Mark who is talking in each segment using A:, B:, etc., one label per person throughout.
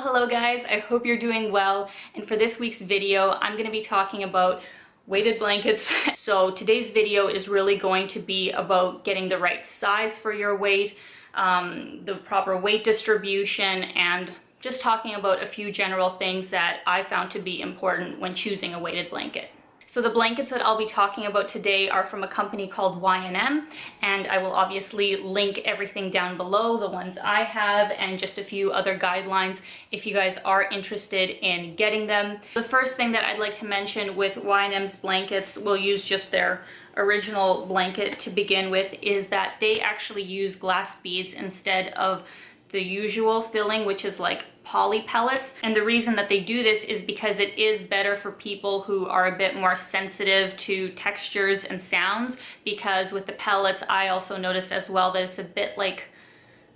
A: Hello guys, I hope you're doing well, and for this week's video I'm going to be talking about weighted blankets. So today's video is really going to be about getting the right size for your weight, the proper weight distribution, and just talking about a few general things that I found to be important when choosing a weighted blanket. So the blankets that I'll be talking about today are from a company called YnM, and I will obviously link everything down below, the ones I have, and just a few other guidelines if you guys are interested in getting them. The first thing that I'd like to mention with YnM's blankets, we'll use just their original blanket to begin with, is that they actually use glass beads instead of the usual filling, which is like poly pellets. And the reason that they do this is because it is better for people who are a bit more sensitive to textures and sounds, because with the pellets I also noticed as well that it's a bit like,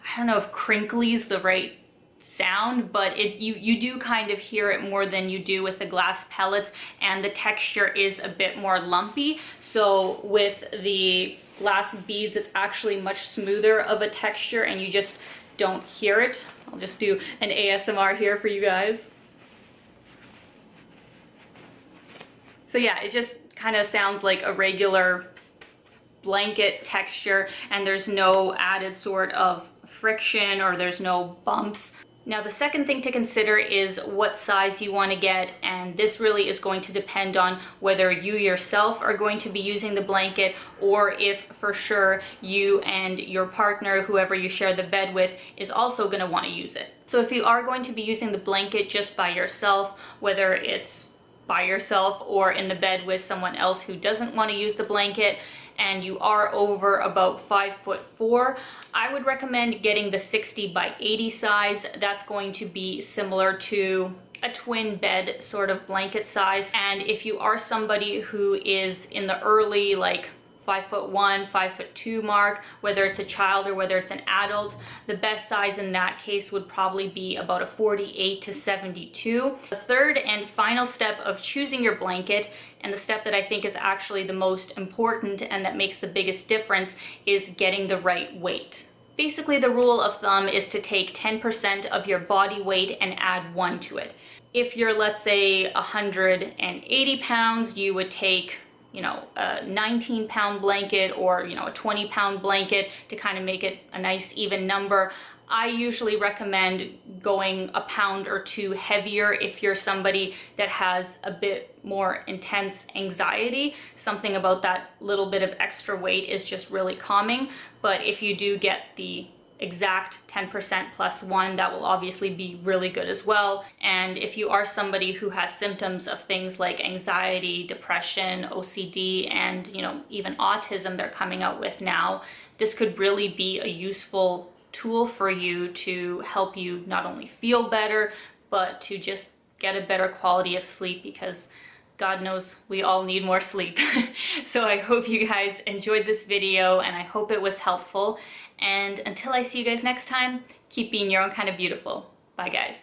A: I don't know if crinkly is the right sound, but you do kind of hear it more than you do with the glass pellets, and the texture is a bit more lumpy. So with the glass beads it's actually much smoother of a texture and you just don't hear it. I'll just do an ASMR here for you guys. So yeah, it just kind of sounds like a regular blanket texture, and there's no added sort of friction or there's no bumps. Now the second thing to consider is what size you want to get, and this really is going to depend on whether you yourself are going to be using the blanket, or if for sure you and your partner, whoever you share the bed with, is also going to want to use it. So if you are going to be using the blanket just by yourself, whether it's by yourself or in the bed with someone else who doesn't want to use the blanket, and you are over about 5'4", I would recommend getting the 60 by 80 size. That's going to be similar to a twin bed sort of blanket size. And if you are somebody who is in the early like 5'1", 5'2" mark, whether it's a child or whether it's an adult, the best size in that case would probably be about a 48 to 72. The third and final step of choosing your blanket, and the step that I think is actually the most important and that makes the biggest difference, is getting the right weight. Basically, the rule of thumb is to take 10% of your body weight and add 1 to it. If you're, let's say, 180 pounds, you would take, you know, a 19-pound blanket, or, you know, a 20-pound blanket to kind of make it a nice even number. I usually recommend going a pound or 2 heavier if you're somebody that has a bit more intense anxiety. Something about that little bit of extra weight is just really calming. But if you do get the exact 10% plus 1, that will obviously be really good as well. And if you are somebody who has symptoms of things like anxiety, depression, OCD, and, you know, even autism they're coming out with now, this could really be a useful tool for you to help you not only feel better, but to just get a better quality of sleep, because God knows we all need more sleep. So I hope you guys enjoyed this video, and I hope it was helpful. And until I see you guys next time, keep being your own kind of beautiful. Bye guys.